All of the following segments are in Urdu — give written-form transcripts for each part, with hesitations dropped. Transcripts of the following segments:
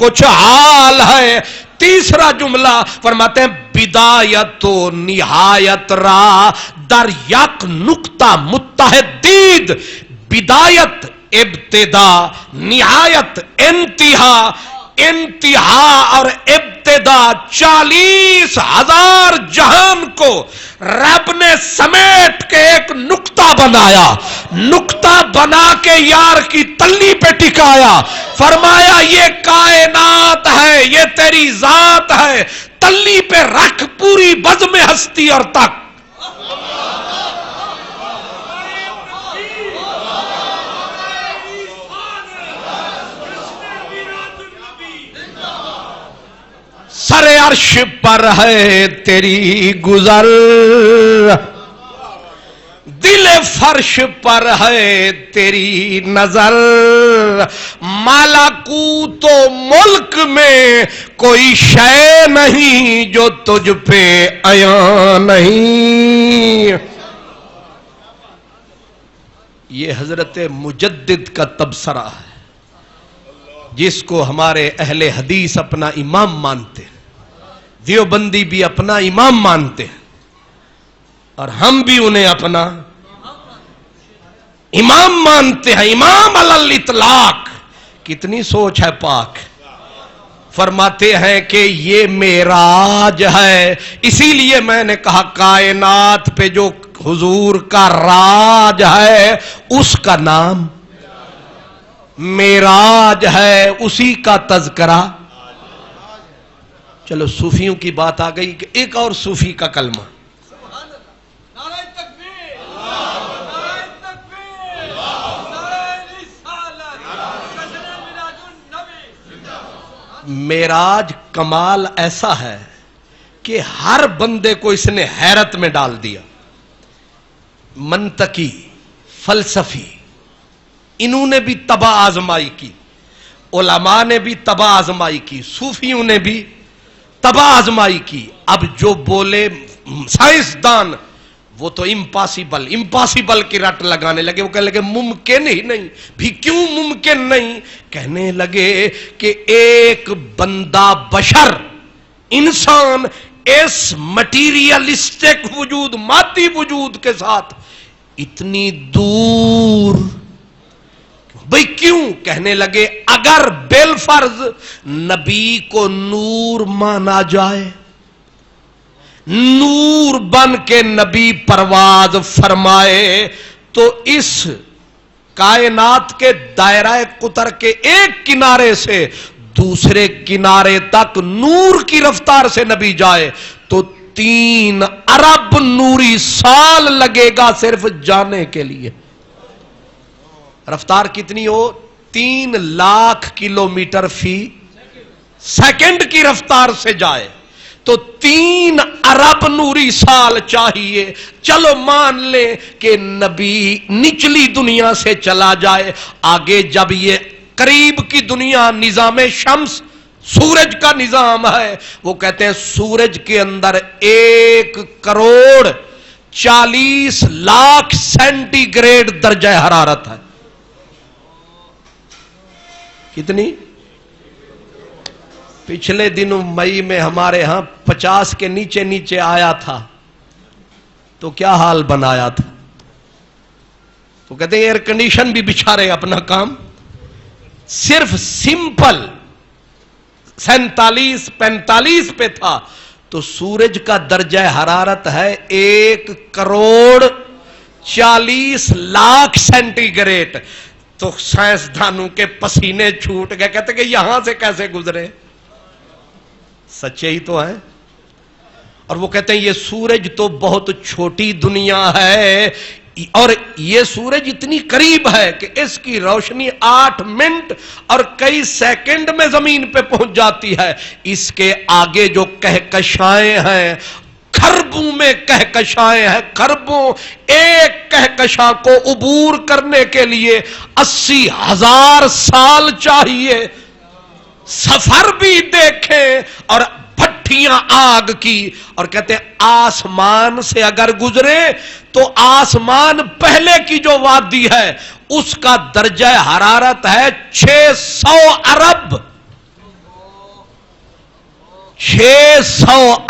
کچھ حال ہے. تیسرا جملہ فرماتے ہیں بدایت و نہایت را در یک نقطہ متحد دید. بدایت ابتدا، نہایت انتہا، انتہا اور ابتدا 40,000 جہان کو رب نے سمیٹ کے ایک نقطہ بنایا. نقطہ بنا کے یار کی تلی پہ ٹکایا. فرمایا یہ کائنات ہے، یہ تیری ذات ہے، تلی پہ رکھ پوری بزم ہستی اور تک. سر عرش پر ہے تیری گزر، دل فرش پر ہے تیری نظر. ملکوت و ملک میں کوئی شے نہیں جو تجھ پہ عیاں نہیں. یہ حضرت مجدد کا تبصرہ ہے جس کو ہمارے اہل حدیث اپنا امام مانتے ہیں، دیوبندی بھی اپنا امام مانتے ہیں، اور ہم بھی انہیں اپنا امام مانتے ہیں. امام علی الاطلاق. کتنی سوچ ہے پاک. فرماتے ہیں کہ یہ معراج ہے. اسی لیے میں نے کہا کائنات پہ جو حضور کا راج ہے اس کا نام معراج ہے، اسی کا تذکرہ. چلو صوفیوں کی بات آ گئی کہ ایک اور صوفی کا کلمہ. معراج کمال ایسا ہے کہ ہر بندے کو اس نے حیرت میں ڈال دیا. منطقی، فلسفی، انہوں نے بھی تباہ آزمائی کی، علماء نے بھی تباہ آزمائی کی، صوفیوں نے بھی تباہ آزمائی کی. اب جو بولے سائنسدان وہ تو امپاسبل کی رٹ لگانے لگے. وہ کہنے لگے ممکن ہی نہیں. بھی کیوں ممکن نہیں؟ کہنے لگے کہ ایک بندہ بشر، انسان اس مٹیریلسٹک وجود، مادی وجود کے ساتھ اتنی دور. بھئی کیوں؟ کہنے لگے اگر بالفرض نبی کو نور مانا جائے، نور بن کے نبی پرواز فرمائے، تو اس کائنات کے دائرہ قطر کے ایک کنارے سے دوسرے کنارے تک نور کی رفتار سے نبی جائے تو 3 ارب نوری سال لگے گا صرف جانے کے لیے. رفتار کتنی ہو؟ 3 لاکھ کلومیٹر فی سیکنڈ کی رفتار سے جائے تو 3 ارب نوری سال چاہیے. چلو مان لیں کہ نبی نچلی دنیا سے چلا جائے. آگے جب یہ قریب کی دنیا نظام شمس، سورج کا نظام ہے، وہ کہتے ہیں سورج کے اندر 1 کروڑ 40 لاکھ سینٹی گریڈ درجہ حرارت ہے. کتنی؟ پچھلے دنوں مئی میں ہمارے ہاں 50 کے نیچے آیا تھا تو کیا حال بنایا تھا. تو کہتے ہیں ایئر کنڈیشن بھی بچھا رہے اپنا کام. صرف سمپل 47-45 پہ تھا تو سورج کا درجہ حرارت ہے 1 کروڑ 40 لاکھ سینٹی گریڈ. تو سائنسدانوں کے پسینے چھوٹ گئے. کہتے کہ یہاں سے کیسے گزرے؟ سچے ہی تو ہے. اور وہ کہتے ہیں یہ سورج تو بہت چھوٹی دنیا ہے اور یہ سورج اتنی قریب ہے کہ اس کی روشنی 8 منٹ اور کئی سیکنڈ میں زمین پہ پہنچ جاتی ہے. اس کے آگے جو کہکشائیں ہیں خربوں میں کہکشائیں ہیں، خربوں. ایک کہکشاں کو عبور کرنے کے لیے 80,000 سال چاہیے. سفر بھی دیکھیں اور بھٹیاں آگ کی. اور کہتے ہیں آسمان سے اگر گزرے تو آسمان پہلے کی جو وادی ہے اس کا درجہ حرارت ہے 600 ارب. 600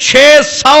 600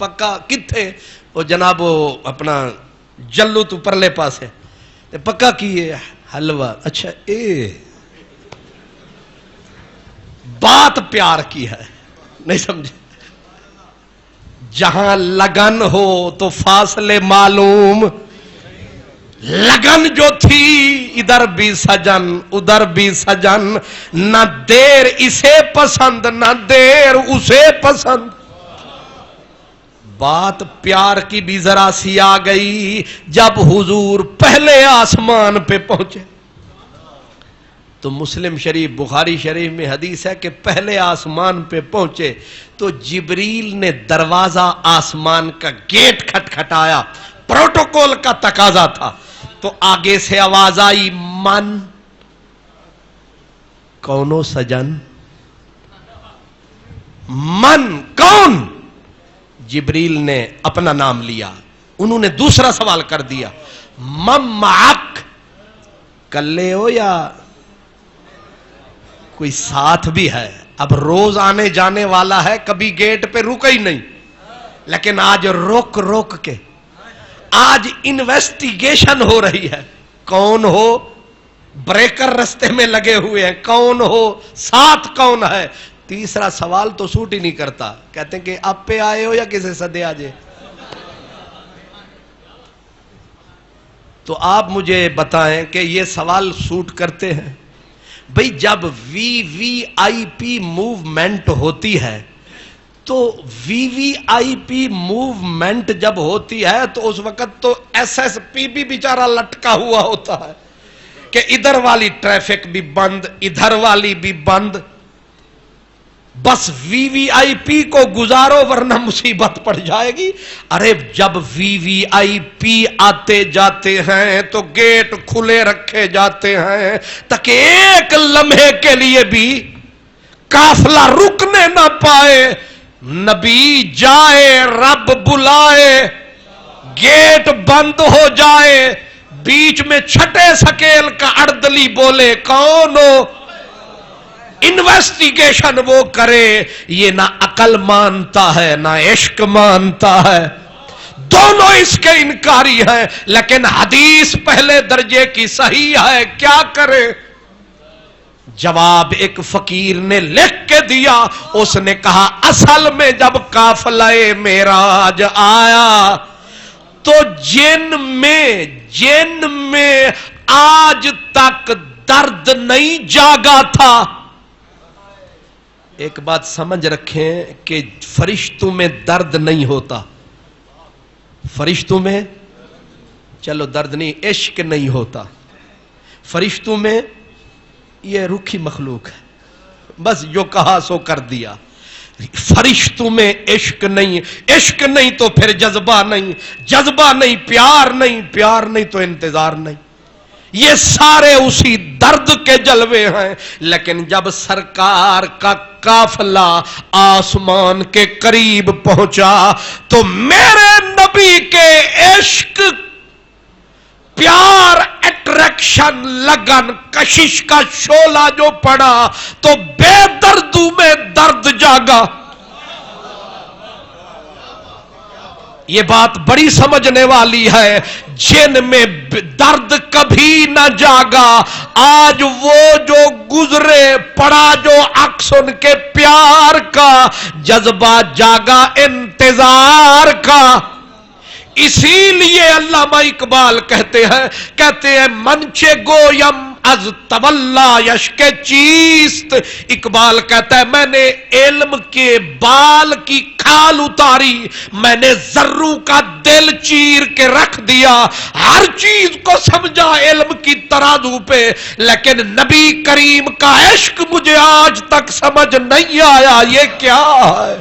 پکا کتھے وہ جناب وہ اپنا جلو تو پرلے پاس ہے پکا کیے حلوہ اچھا اے بات پیار کی ہے نہیں سمجھے جہاں لگن ہو تو فاصلے معلوم لگن جو تھی ادھر بھی سجن ادھر بھی سجن نہ دیر اسے پسند نہ دیر اسے پسند بات پیار کی بھی ذرا سی آ گئی جب حضور پہلے آسمان پہ پہنچے تو مسلم شریف بخاری شریف میں حدیث ہے کہ پہلے آسمان پہ پہنچے تو جبریل نے دروازہ آسمان کا گیٹ کھٹکھٹایا پروٹوکول کا تقاضا تھا تو آگے سے آواز آئی من کونو سجن من کون جبریل نے اپنا نام لیا انہوں نے دوسرا سوال کر دیا مم معک کلے ہو یا کوئی ساتھ بھی ہے اب روز آنے جانے والا ہے کبھی گیٹ پہ رکا ہی نہیں لیکن آج روک کے آج انویسٹیگیشن ہو رہی ہے کون ہو بریکر رستے میں لگے ہوئے ہیں کون ہو ساتھ کون ہے تیسرا سوال تو سوٹ ہی نہیں کرتا کہتے ہیں کہ آپ پہ آئے ہو یا کسے سدے آجے تو آپ مجھے بتائیں کہ یہ سوال سوٹ کرتے ہیں بھئی جب وی آئی پی موومنٹ ہوتی ہے تو وی آئی پی موومنٹ جب ہوتی ہے تو اس وقت تو ایس ایس پی بھی بیچارہ لٹکا ہوا ہوتا ہے کہ ادھر والی ٹریفک بھی بند ادھر والی بھی بند بس وی آئی پی کو گزارو ورنہ مصیبت پڑ جائے گی ارے جب وی آئی پی آتے جاتے ہیں تو گیٹ کھلے رکھے جاتے ہیں تاکہ ایک لمحے کے لیے بھی قافلہ رکنے نہ پائے نبی جائے رب بلائے گیٹ بند ہو جائے بیچ میں چھٹے سکیل کا اردلی بولے کون ہو انویسٹیگیشن وہ کرے یہ نہ عقل مانتا ہے نہ عشق مانتا ہے دونوں اس کے انکاری ہیں لیکن حدیث پہلے درجے کی صحیح ہے کیا کرے جواب ایک فقیر نے لکھ کے دیا اس نے کہا اصل میں جب قافلہ معراج آیا تو جن میں آج تک درد نہیں جاگا تھا ایک بات سمجھ رکھیں کہ فرشتوں میں درد نہیں ہوتا فرشتوں میں چلو درد نہیں عشق نہیں ہوتا فرشتوں میں یہ رکھی مخلوق ہے بس جو کہا سو کر دیا فرشتوں میں عشق نہیں تو پھر جذبہ نہیں پیار نہیں تو انتظار نہیں یہ سارے اسی درد کے جلوے ہیں لیکن جب سرکار کا قافلہ آسمان کے قریب پہنچا تو میرے نبی کے عشق پیار اٹریکشن لگن کشش کا شعلہ جو پڑا تو بے دردوں میں درد جاگا یہ بات بڑی سمجھنے والی ہے جن میں درد کبھی نہ جاگا آج وہ جو گزرے پڑا جو عکس ان کے پیار کا جذبہ جاگا انتظار کا اسی لیے علامہ اقبال کہتے ہیں منچے گویم از تولا یشک چیست اقبال کہتا ہے میں نے علم کے بال کی کھال اتاری میں نے ذروں کا دل چیر کے رکھ دیا ہر چیز کو سمجھا علم کی ترازو پہ لیکن نبی کریم کا عشق مجھے آج تک سمجھ نہیں آیا یہ کیا ہے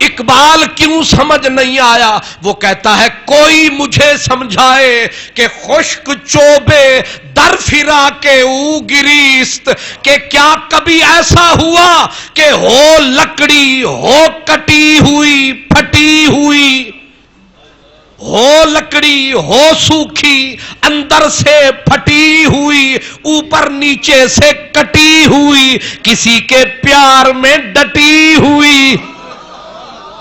اقبال کیوں سمجھ نہیں آیا وہ کہتا ہے کوئی مجھے سمجھائے کہ خشک چوبے در فرا کے او گریست کہ کیا کبھی ایسا ہوا کہ ہو لکڑی ہو کٹی ہوئی پھٹی ہوئی ہو لکڑی ہو سوکھی، اندر سے پھٹی ہوئی، اوپر نیچے سے کٹی ہوئی، کسی کے پیار میں ڈٹی ہوئی۔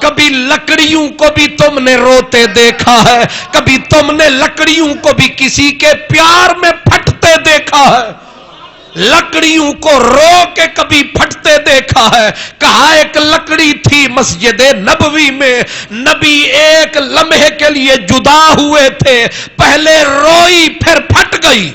کبھی لکڑیوں کو بھی تم نے روتے دیکھا ہے، کبھی تم نے لکڑیوں کو بھی کسی کے پیار میں پھٹتے دیکھا ہے، لکڑیوں کو رو کے کبھی پھٹتے دیکھا ہے۔ کہا ایک لکڑی تھی مسجد نبوی میں، نبی ایک لمحے کے لیے جدا ہوئے تھے، پہلے روئی پھر پھٹ گئی،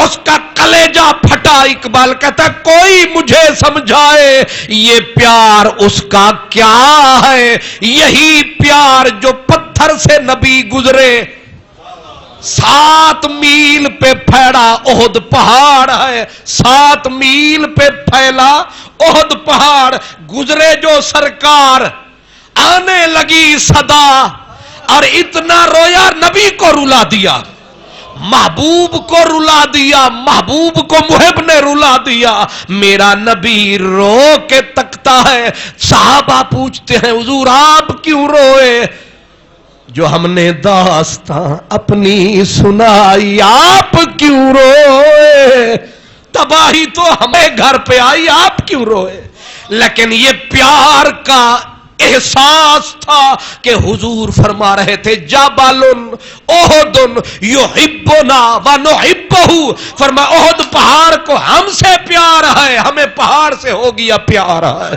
اس کا کلیجہ پھٹا۔ اقبال کہتا ہے کوئی مجھے سمجھائے یہ پیار اس کا کیا ہے، یہی پیار جو پتھر سے نبی گزرے، 7 میل پہ پھیلا احد پہاڑ ہے، 7 میل پہ پھیلا احد پہاڑ، گزرے جو سرکار، آنے لگی صدا، اور اتنا رویا نبی کو رلا دیا، محبوب کو رلا دیا، محبوب کو محب نے رلا دیا۔ میرا نبی رو کے تکتا ہے، صحابہ پوچھتے ہیں حضور آپ کیوں روئے؟ جو ہم نے داستان اپنی سنائی آپ کیوں روئے؟ تباہی تو ہمیں گھر پہ آئی آپ کیوں روئے؟ لیکن یہ پیار کا احساس تھا کہ حضور فرما رہے تھے جبل احد یحبنا ونحبہ، فرما احد پہاڑ کو ہم سے پیار ہے، ہمیں پہاڑ سے ہو گیا پیار ہے۔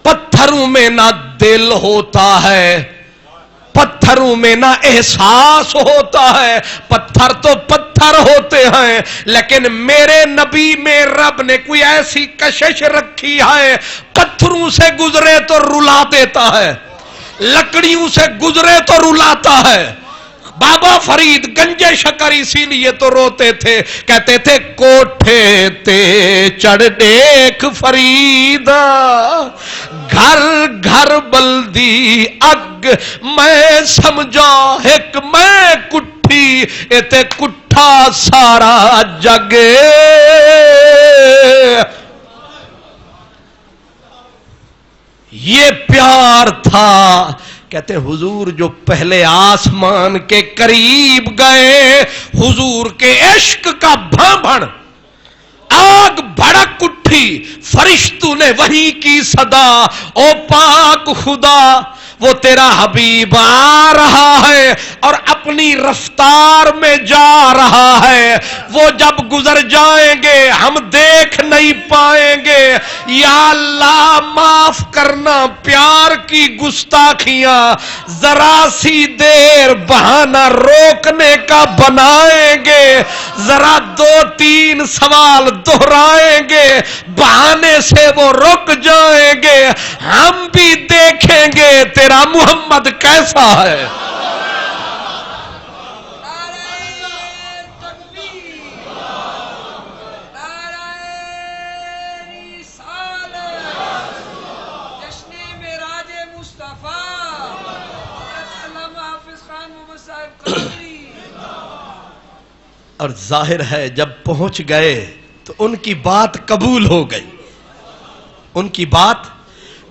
پتھروں میں نہ دل ہوتا ہے، پتھروں میں نہ احساس ہوتا ہے، پتھر تو پتھر ہوتے ہیں، لیکن میرے نبی میں رب نے کوئی ایسی کشش رکھی ہے، پتھروں سے گزرے تو رلا دیتا ہے، لکڑیوں سے گزرے تو رلاتا ہے۔ بابا فرید گنجے شکر اسی لیے تو روتے تھے، کہتے تھے کوٹھے تے چڑھ دیکھ فریدا، گھر گھر بلدی اگ میں سمجھا ایک میں کٹھی اتے کٹھا سارا جگ۔ یہ پیار تھا۔ کہتے حضور جو پہلے آسمان کے قریب گئے، حضور کے عشق کا بھنبھن، آگ بھڑک اٹھی، فرشتوں نے وہی کی صدا، او پاک خدا وہ تیرا حبیب آ رہا ہے اور اپنی رفتار میں جا رہا ہے، وہ جب گزر جائیں گے ہم دیکھ نہیں پائیں گے، یا اللہ معاف کرنا پیار کی گستاخیاں، ذرا سی دیر بہانہ روکنے کا بنائیں گے، ذرا 2-3 سوال دہرائیں گے، بہانے سے وہ رک جائیں گے، ہم بھی دیکھیں گے تیرا محمد کیسا ہے۔ اور ظاہر ہے جب پہنچ گئے تو ان کی بات قبول ہو گئی، ان کی بات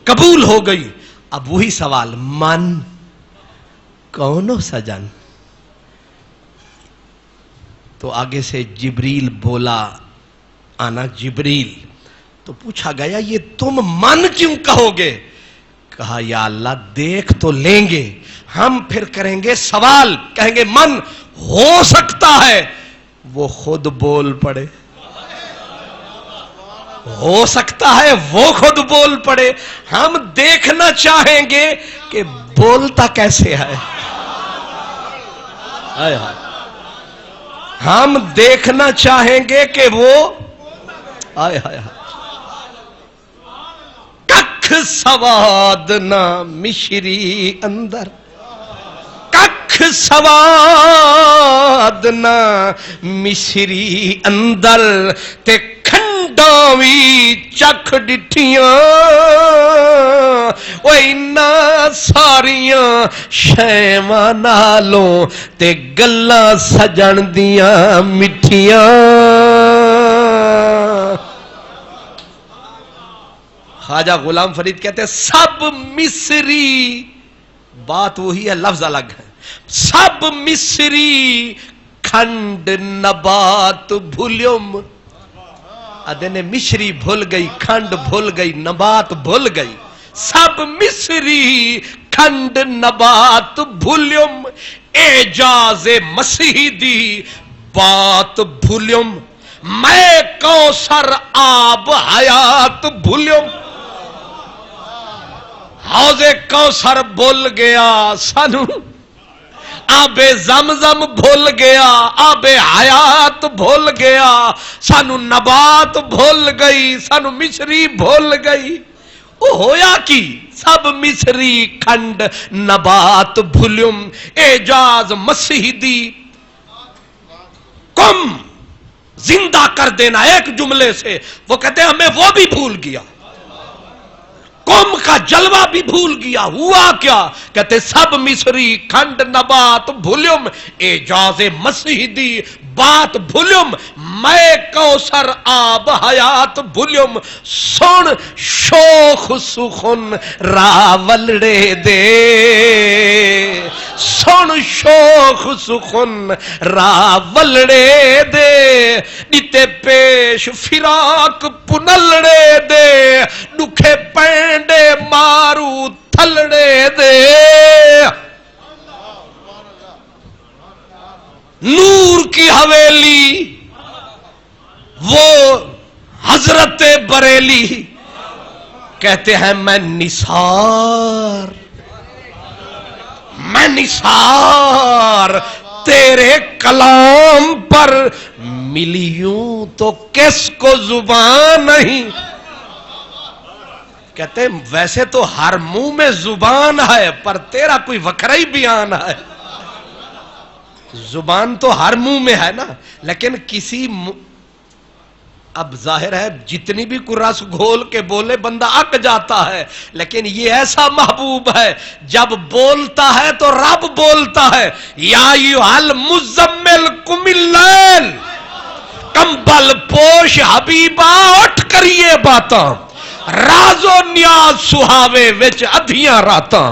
قبول ہو گئی۔ اب وہی سوال، من کونو سجن؟ تو آگے سے جبریل بولا، آنا جبریل، تو پوچھا گیا یہ تم من کیوں کہو گے؟ کہا یا اللہ دیکھ تو لیں گے، ہم پھر کریں گے سوال، کہیں گے من ہو سکتا ہے وہ خود بول پڑے، ہو سکتا ہے وہ خود بول پڑے، ہم دیکھنا چاہیں گے کہ بولتا کیسے ہے، ہم دیکھنا چاہیں گے کہ وہ آئے ہائے ککھ سواد نہ مشری اندر، ککھ سواد نہ مشری اندر تے کھنڈاوی چکھ ڈٹھیاں، وہ اینا ساریاں شیواں نالوں تے گلاں سجن دیاں مٹھیاں۔ خواجہ غلام فرید کہتے ہیں سب مصری بات وہی ہے، لفظ الگ ہے. سب مصری کھنڈ نبات بھولیم. ادن مشری بھول گئی، کھنڈ بھول گئی، نبات بھول گئی. سب مصری کھنڈ نبات بھولیم، اعجاز مسیح دی بات بھولیم. میں کوثر آب حیات بھولیم. حوض کوثر بھول گیا سانو، آب زمزم بھول گیا، آب حیات بھول گیا سانو، نبات بھول گئی سانو، مصری بھول گئی. او ہویا کی سب مصری کھنڈ نبات بھولیم، اعجاز مسیح دی کم زندہ کر دینا. ایک جملے سے وہ کہتے ہیں ہمیں وہ بھی بھول گیا، قوم کا جلوہ بھی بھول گیا. ہوا کیا؟ کہتے سب مصری کھنڈ نبات بھولیم، اعجاز مسیح دی بات بھولیم. میں کوثر آب حیات بھولیم. سن شوخ سخن راولڑے دے، سن شوخ سخن راولڑے دے، نیتے پیش فراق پنلڑے دے، دکھے پینڈے مارو تھلڑے دے. نور کی حویلی وہ حضرت بریلی کہتے ہیں میں نثار، میں نثار تیرے کلام پر ملیوں تو کس کو زبان نہیں. کہتے ہیں ویسے تو ہر منہ میں زبان ہے پر تیرا کوئی وکھرا ہی بیان ہے. زبان تو ہر منہ میں ہے نا، لیکن کسی اب ظاہر ہے جتنی بھی کوئی رس گھول کے بولے بندہ اک جاتا ہے، لیکن یہ ایسا محبوب ہے جب بولتا ہے تو رب بولتا ہے. یا ایھا المزمل قم اللیل، کمبل پوش حبیبا اٹھ کریے باتاں، راز و نیاز سہاوے وچ ادھیاں راتاں.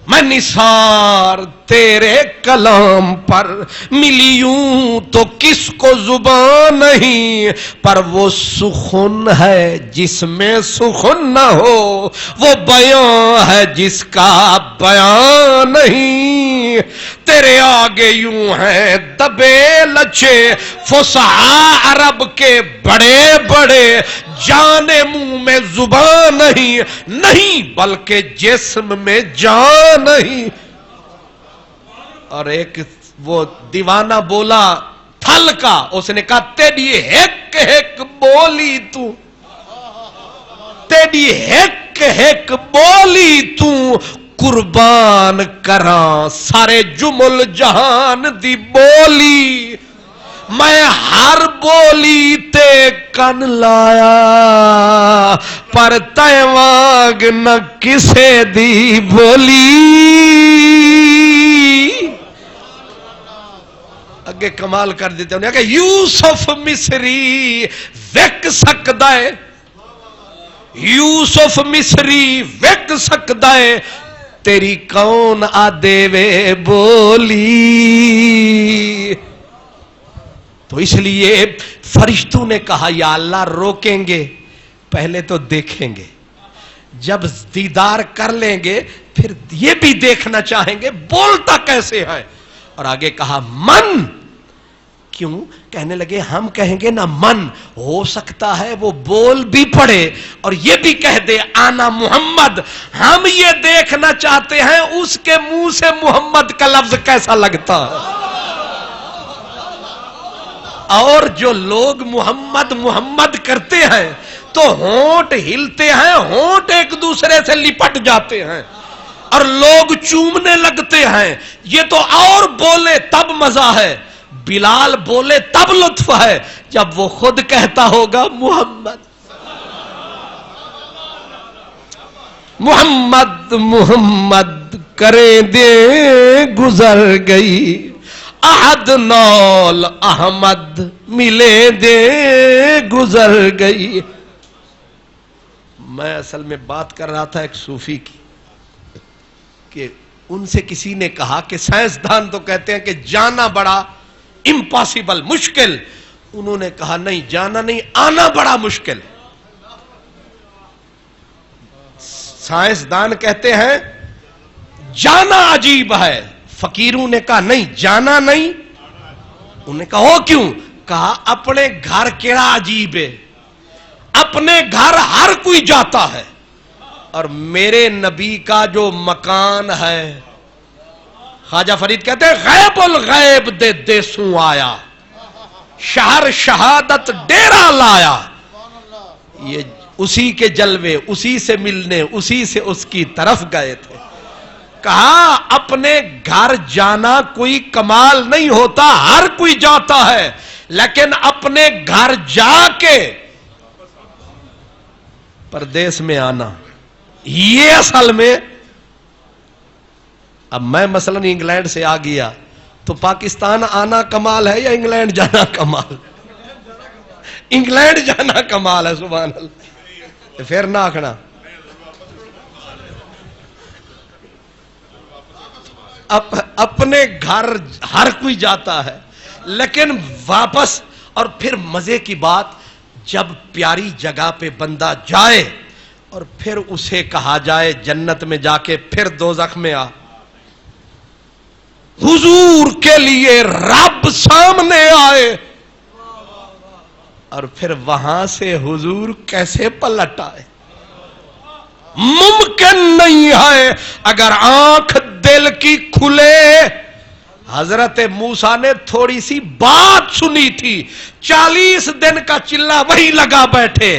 میں نثار تیرے کلام پر ملیوں تو کس کو زبان نہیں، پر وہ سخن ہے جس میں سخن نہ ہو، وہ بیان ہے جس کا بیان نہیں. تیرے آگے یوں ہیں دبے لچے فصحاء عرب کے بڑے بڑے، جانے منہ میں زبان نہیں، نہیں بلکہ جسم میں جان نہیں. اور ایک وہ دیوانہ بولا تھل کا، اس نے کہا تیری ہک ہک بولی تو، تیری ہک ہک بولی تو، قربان کراں سارے جمل جہان دی بولی. میں ہر بولی تے کن لایا پر تے وانگ نہ کسے دی بولی. اگے کمال کر دیتے ہیں کہ یوسف مصری وک سکدا ہے، یوسف مصری وک سکدا ہے، تیری کون آدے وے بولی. تو اس لیے فرشتوں نے کہا یا اللہ روکیں گے پہلے تو دیکھیں گے، جب دیدار کر لیں گے پھر یہ بھی دیکھنا چاہیں گے بولتا کیسے ہے. اور آگے کہا من، کیوں؟ کہنے لگے ہم کہیں گے نا من، ہو سکتا ہے وہ بول بھی پڑے اور یہ بھی کہہ دے آنا محمد. ہم یہ دیکھنا چاہتے ہیں اس کے منہ سے محمد کا لفظ کیسا لگتا ہے. اور جو لوگ محمد محمد کرتے ہیں تو ہونٹ ہلتے ہیں، ہونٹ ایک دوسرے سے لپٹ جاتے ہیں اور لوگ چومنے لگتے ہیں. یہ تو اور بولے تب مزہ ہے، بلال بولے تب لطف ہے جب وہ خود کہتا ہوگا محمد محمد محمد کرے دے گزر گئی، احد نول احمد ملے دے گزر گئی. میں اصل میں بات کر رہا تھا ایک صوفی کی، کہ ان سے کسی نے کہا کہ سائنسدان تو کہتے ہیں کہ جانا بڑا امپاسبل مشکل، انہوں نے کہا نہیں جانا نہیں آنا بڑا مشکل۔ سائنسدان کہتے ہیں جانا عجیب ہے، فقیروں نے کہا نہیں جانا نہیں، انہوں نے کہا وہ کیوں؟ کہا اپنے گھر کیڑا عجیب ہے، اپنے گھر ہر کوئی جاتا ہے، اور میرے نبی کا جو مکان ہے، خواجہ فرید کہتے ہیں غیب الغیب دے دیسوں آیا، شہر شہادت ڈیرا لایا، یہ اسی کے جلوے، اسی سے ملنے، اسی سے اس کی طرف گئے تھے۔ کہا اپنے گھر جانا کوئی کمال نہیں ہوتا، ہر کوئی جاتا ہے، لیکن اپنے گھر جا کے پردیس میں آنا یہ اصل میں۔ اب میں مثلا انگلینڈ سے آ گیا تو پاکستان آنا کمال ہے یا انگلینڈ جانا کمال؟ انگلینڈ جانا کمال ہے، سبحان اللہ۔ پھر نہ آکھنا اپنے گھر ہر کوئی جاتا ہے، لیکن واپس۔ اور پھر مزے کی بات، جب پیاری جگہ پہ بندہ جائے اور پھر اسے کہا جائے جنت میں جا کے پھر دوزخ میں آ، حضور کے لیے رب سامنے آئے اور پھر وہاں سے حضور کیسے پلٹ آئے؟ ممکن نہیں ہے۔ اگر آنکھ دل کی کھلے، حضرت موسیٰ نے تھوڑی سی بات سنی تھی، 40 دن کا چلہ وہی لگا بیٹھے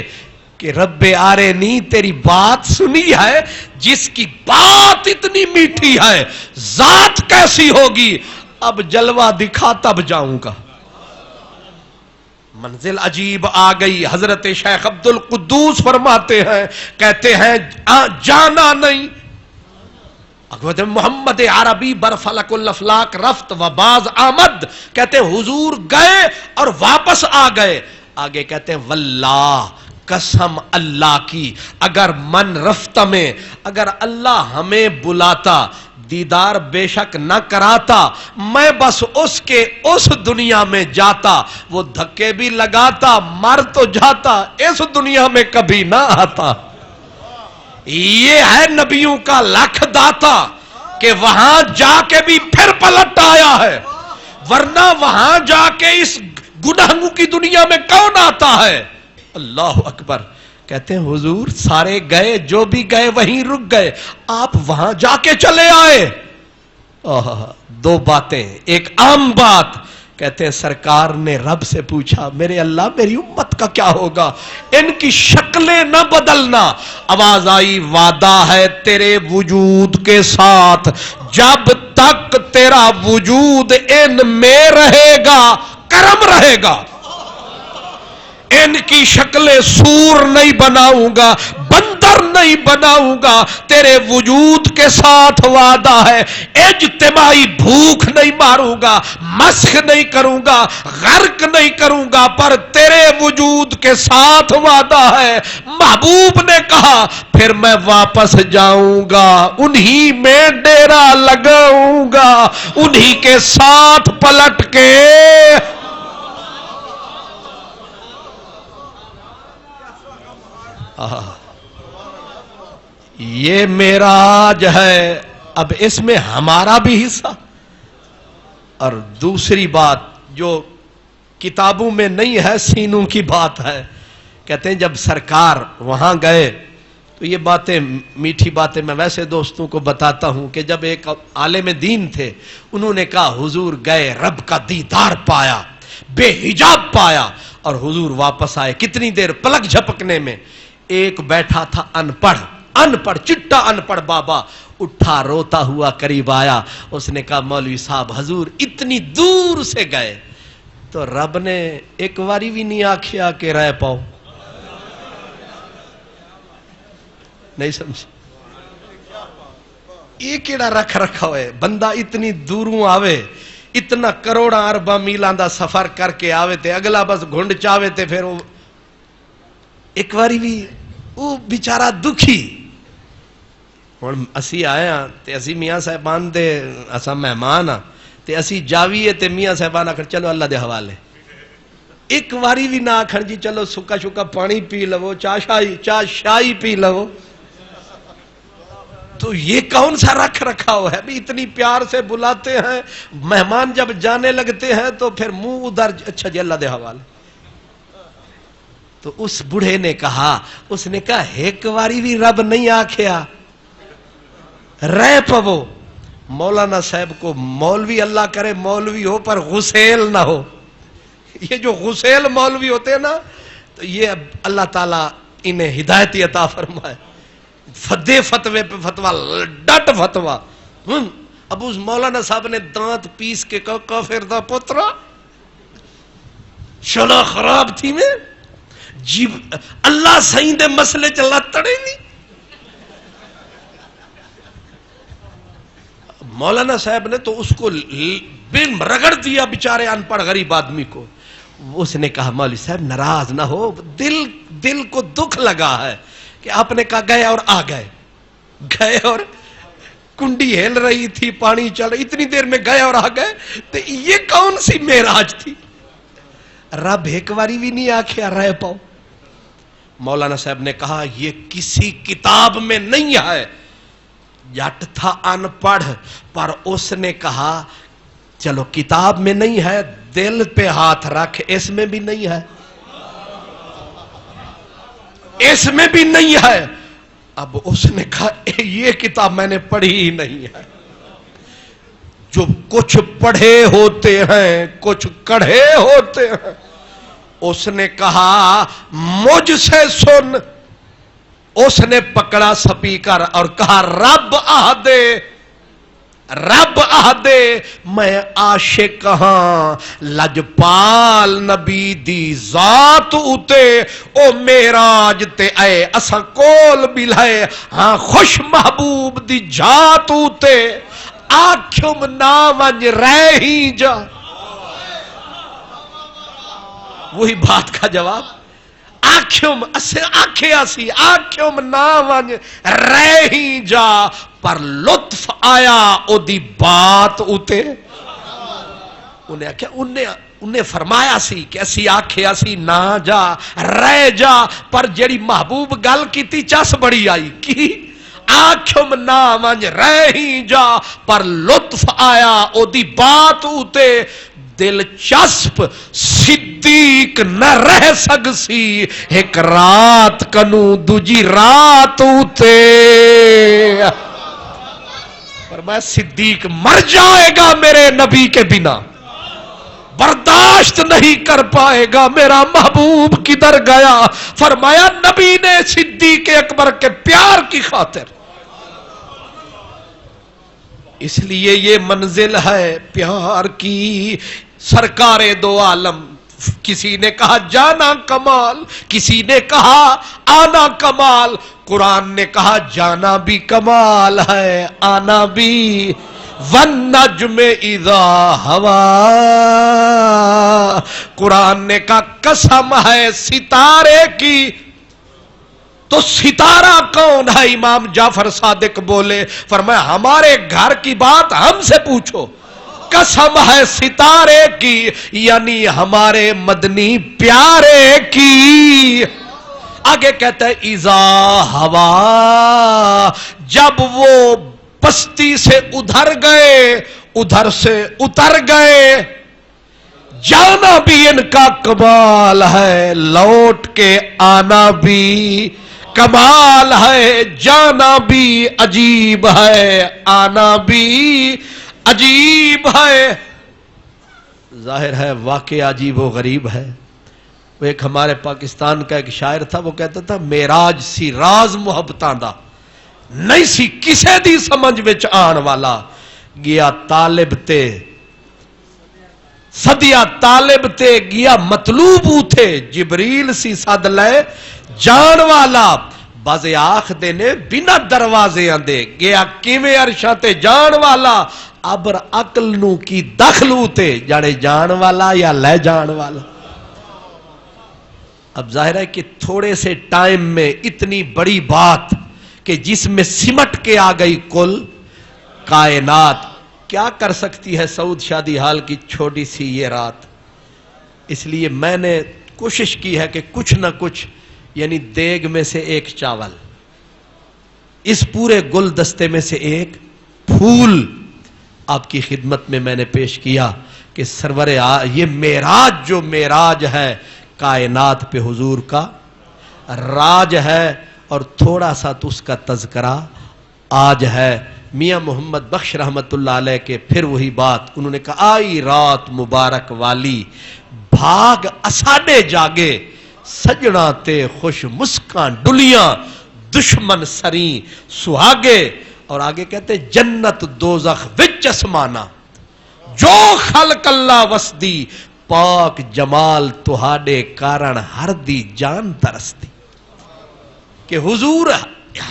کہ رب آرینی تیری بات سنی ہے، جس کی بات اتنی میٹھی ہے ذات کیسی ہوگی، اب جلوہ دکھا تب جاؤں گا۔ منزل عجیب آ گئی۔ حضرت شیخ عبد القدوس فرماتے ہیں، کہتے ہیں جانا نہیں، محمد عربی برفلک الافلاق رفت و باز آمد، کہتے ہیں حضور گئے اور واپس آ گئے۔ آگے کہتے ہیں واللہ، قسم اللہ کی، اگر من رفت میں، اگر اللہ ہمیں بلاتا، دیدار بے شک نہ کراتا، میں بس اس کے اس دنیا میں جاتا، وہ دھکے بھی لگاتا، مر تو جاتا، اس دنیا میں کبھی نہ آتا۔ یہ ہے نبیوں کا لکھ داتا کہ وہاں جا کے بھی پھر پلٹ آیا ہے، ورنہ وہاں جا کے اس گناہوں کی دنیا میں کون آتا ہے؟ اللہ اکبر۔ کہتے ہیں حضور سارے گئے، جو بھی گئے وہیں رک گئے، آپ وہاں جا کے چلے آئے۔ دو باتیں، ایک عام بات، کہتے ہیں سرکار نے رب سے پوچھا میرے اللہ میری امت کا کیا ہوگا، ان کی شکلیں نہ بدلنا۔ آواز آئی وعدہ ہے تیرے وجود کے ساتھ، جب تک تیرا وجود ان میں رہے گا کرم رہے گا، ان کی شکلیں سور نہیں بناؤں گا، بندر نہیں بناؤں گا، تیرے وجود کے ساتھ وعدہ ہے، اجتماعی بھوک نہیں ماروں گا، مسخ نہیں کروں گا، غرق نہیں کروں گا، پر تیرے وجود کے ساتھ وعدہ ہے۔ محبوب نے کہا پھر میں واپس جاؤں گا، انہی میں ڈیرا لگاؤں گا، انہی کے ساتھ پلٹ کے۔ یہ معراج ہے، اب اس میں ہمارا بھی حصہ۔ اور دوسری بات جو کتابوں میں نہیں ہے، سینوں کی بات ہے، کہتے ہیں جب سرکار وہاں گئے تو یہ باتیں میٹھی باتیں میں ویسے دوستوں کو بتاتا ہوں کہ جب ایک عالم دین تھے، انہوں نے کہا حضور گئے رب کا دیدار پایا، بے حجاب پایا، اور حضور واپس آئے کتنی دیر، پلک جھپکنے میں۔ ایک بیٹھا تھا ان پڑھ چٹا ان پڑھ بابا، اٹھا روتا ہوا قریب آیا، اس نے کہا مولوی صاحب حضور اتنی دور سے گئے تو رب نے ایک واری بھی نہیں آکھیا کہ رہ پاؤ۔ نہیں سمجھ یہ کیڑا رکھ رکھا ہوئے، بندہ اتنی دوروں آوے، اتنا کروڑا اربا میلان دا سفر کر کے آوے تے اگلا بس گھنڈ چاوے تے پھر وہ ایک واری بھی وہ بیچارہ دکھی ہن اسی آئے ہاں تے اسی میاں صاحبان دے اساں مہمان ہاں تے اسی جاویے تے میاں صاحبان آکھن چلو اللہ دے حوالے، ایک واری بھی نہ آکھن جی چلو سکا شکا پانی پی لو، چاہ شاہی پی لو. تو یہ کون سا رکھ رکھا ہوا ہے بھی اتنی پیار سے بلاتے ہیں، مہمان جب جانے لگتے ہیں تو پھر منہ ادھر، اچھا جی اللہ دے حوالے. تو اس بڑھے نے کہا، اس نے کہا ایک واری بھی رب نہیں آکھیا رہ پو. مولانا صاحب کو مولوی اللہ کرے مولوی ہو پر غسیل نہ ہو. یہ جو غسیل مولوی ہوتے ہیں نا تو یہ اللہ تعالیٰ انہیں ہدایت عطا فرمائے. فدے فتوے پہ فتوا، ڈٹ فتوا. اب اس مولانا صاحب نے دانت پیس کے کہا کافر دا پترا شلا خراب تھی میں جی اللہ سائیں دے مسئلے چلا تڑے نہیں. مولانا صاحب نے تو اس کو بن رگڑ دیا بیچارے ان پڑھ غریب آدمی کو. اس نے کہا مولوی صاحب ناراض نہ ہو، دل کو دکھ لگا ہے کہ آپ نے کہا گئے اور آ گئے اور کنڈی ہل رہی تھی، پانی چل رہی، اتنی دیر میں گئے اور آ گئے. تو یہ کون سی معراج تھی؟ رب ایک واری بھی نہیں آکھیا رہ پاؤ. مولانا صاحب نے کہا یہ کسی کتاب میں نہیں ہے. جٹ تھا ان پڑھ پر اس نے کہا چلو کتاب میں نہیں ہے، دل پہ ہاتھ رکھ، اس میں بھی نہیں ہے، اس میں بھی نہیں ہے. اب اس نے کہا یہ کتاب میں نے پڑھی ہی نہیں ہے. جو کچھ پڑھے ہوتے ہیں کچھ کڑھے ہوتے ہیں. اس نے کہا مجھ سے سن. اس نے پکڑا سپیکر اور کہا رب آہدے، رب آہدے میں عاشق ہاں لجپال نبی دی ذات اتے او معراج تے اے اساں کول بلائے ہاں خوش محبوب دی جات اتے آکھم نا ونج رہ ہی جا. وہی بات کا جواب، آنکھوں نا ونج رہ ہی جا پر لطف آیا او دی بات اتے. انہیں فرمایا سی کہ اسی آکھیا سی نہ جا رہ جا، پر جیڑی محبوب گل کیتی چس بڑی آئی کی آنکھوں نا ونج رہ ہی جا پر لطف آیا او دی بات اتے. دلچسپ صدیق نہ رہ سک سی ایک رات کنو دوجی رات اتے. فرمایا صدیق مر جائے گا میرے نبی کے بنا، برداشت نہیں کر پائے گا میرا محبوب کدھر گیا. فرمایا نبی نے صدیق اکبر کے پیار کی خاطر، اس لیے یہ منزل ہے پیار کی. سرکار دو عالم، کسی نے کہا جانا کمال، کسی نے کہا آنا کمال. قرآن نے کہا جانا بھی کمال ہے آنا بھی. والنجم اذا ہوا، قرآن نے کہا قسم ہے ستارے کی. تو ستارہ کون ہے؟ امام جعفر صادق بولے، فرمایا ہمارے گھر کی بات ہم سے پوچھو. قسم ہے ستارے کی یعنی ہمارے مدنی پیارے کی. آگے کہتا ہے اذا ہوا، جب وہ بستی سے ادھر گئے ادھر سے اتر گئے. جانا بھی ان کا کمال ہے، لوٹ کے آنا بھی کمال ہے. جانا بھی عجیب ہے آنا بھی عجیب ہے. ظاہر ہے واقعہ عجیب و غریب ہے. وہ ایک ہمارے پاکستان کا ایک شاعر تھا، وہ کہتا تھا معراج سی راز محبتاں دا نہیں سی کسے دی سمجھ وچ آن والا. گیا طالب تے سدیا طالب تے گیا مطلوب اوتھے، جبریل سی سد لے جان والا. بازے آخ دے نے بنا دروازے آندے گیا کیویں عرشاں تے جان والا. ابر عقل نو کی دخلو تے جانے جان والا یا لے جان والا. اب ظاہر ہے کہ تھوڑے سے ٹائم میں اتنی بڑی بات کہ جس میں سمٹ کے آ گئی کل کائنات. کیا کر سکتی ہے سعود شادی حال کی چھوٹی سی یہ رات؟ اس لیے میں نے کوشش کی ہے کہ کچھ نہ کچھ، یعنی دیگ میں سے ایک چاول، اس پورے گلدستے میں سے ایک پھول آپ کی خدمت میں میں نے پیش کیا کہ سرور یہ معراج جو معراج ہے کائنات پہ حضور کا راج ہے، اور تھوڑا سا تو اس کا تذکرہ آج ہے. میاں محمد بخش رحمت اللہ علیہ کے پھر وہی بات، انہوں نے کہا آئی رات مبارک والی بھاگ اساڈے جاگے، سجنا تے خوش مسکان ڈلیاں دشمن سریں سہاگے. اور آگے کہتے جنت دوزخ وچ اسمانا جو خلق اللہ وسدی، پاک جمال تہاڈے کارن ہر دی جان ترستی. کہ حضور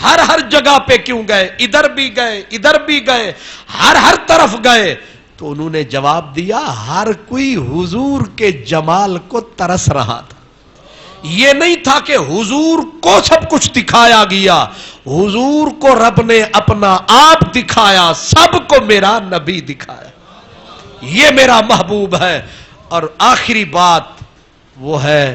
ہر جگہ پہ کیوں گئے، ادھر بھی گئے ادھر بھی گئے، ہر طرف گئے. تو انہوں نے جواب دیا ہر کوئی حضور کے جمال کو ترس رہا تھا. یہ نہیں تھا کہ حضور کو سب کچھ دکھایا گیا، حضور کو رب نے اپنا آپ دکھایا، سب کو میرا نبی دکھایا، یہ میرا محبوب ہے. اور آخری بات وہ ہے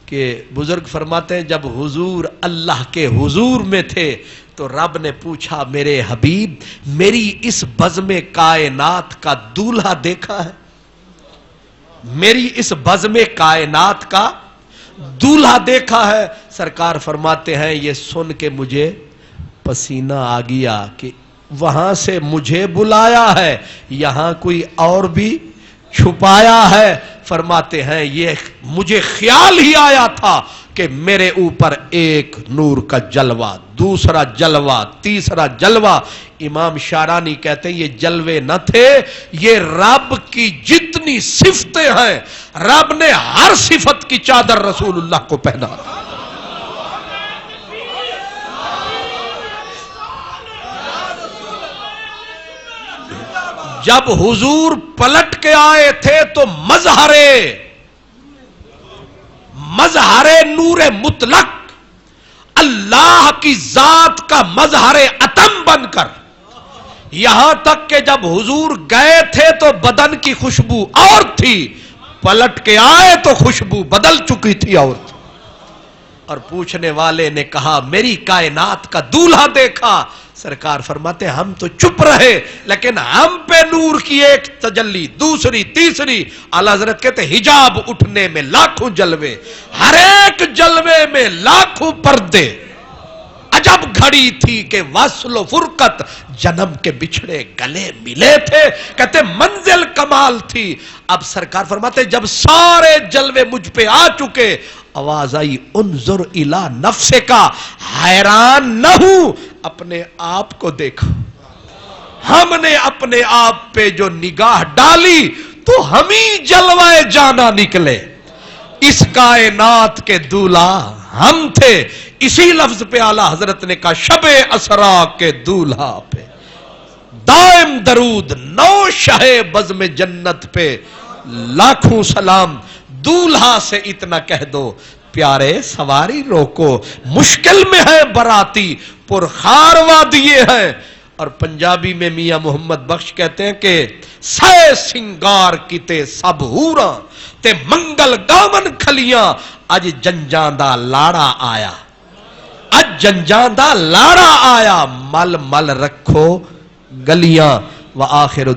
کہ بزرگ فرماتے ہیں جب حضور اللہ کے حضور میں تھے تو رب نے پوچھا میرے حبیب میری اس بزم کائنات کا دولہا دیکھا ہے؟ میری اس بزم کائنات کا دولہا دیکھا ہے؟ سرکار فرماتے ہیں یہ سن کے مجھے پسینہ آ گیا کہ وہاں سے مجھے بلایا ہے، یہاں کوئی اور بھی چھپایا ہے. فرماتے ہیں یہ مجھے خیال ہی آیا تھا کہ میرے اوپر ایک نور کا جلوہ، دوسرا جلوہ، تیسرا جلوہ. امام شارانی کہتے ہیں یہ جلوے نہ تھے، یہ رب کی جتنی صفتیں ہیں رب نے ہر صفت کی چادر رسول اللہ کو پہنا. جب حضور پلٹ کے آئے تھے تو مظہر نور مطلق اللہ کی ذات کا مظہر اتم بن کر، یہاں تک کہ جب حضور گئے تھے تو بدن کی خوشبو اور تھی، پلٹ کے آئے تو خوشبو بدل چکی تھی اور تھی. اور پوچھنے والے نے کہا میری کائنات کا دولہا دیکھا؟ سرکار فرماتے ہم تو چپ رہے لیکن ہم پہ نور کی ایک تجلی، دوسری تیسری. اعلیٰ حضرت کہتے حجاب اٹھنے میں لاکھوں جلوے، ہر ایک جلوے میں لاکھوں پردے. عجب گھڑی تھی کہ وصل و فرقت جنم کے بچھڑے گلے ملے تھے. کہتے منزل کمال تھی. اب سرکار فرماتے جب سارے جلوے مجھ پہ آ چکے، آواز آئی انظر الی نفسک، حیران نہ ہوں اپنے آپ کو دیکھو. ہم نے اپنے آپ پہ جو نگاہ ڈالی تو ہم ہی جلوہ جانا نکلے. اس کائنات کے دولہا ہم تھے. اسی لفظ پہ اعلیٰ حضرت نے کہا شب اسرا کے دولہا پہ دائم درود، نو شہ بزم جنت پہ لاکھوں سلام. دولہا سے اتنا کہہ دو پیارے سواری روکو، مشکل میں ہے براتی پرخار وادیے ہیں. اور پنجابی میں میاں محمد بخش کہتے ہیں کہ سائے سنگار کیتے سب ہوراں تے منگل گاون کھلیاں، اج جنجاں دا لاڑا آیا، اج جنجاں دا لاڑا آیا، مل مل رکھو گلیاں. وآخر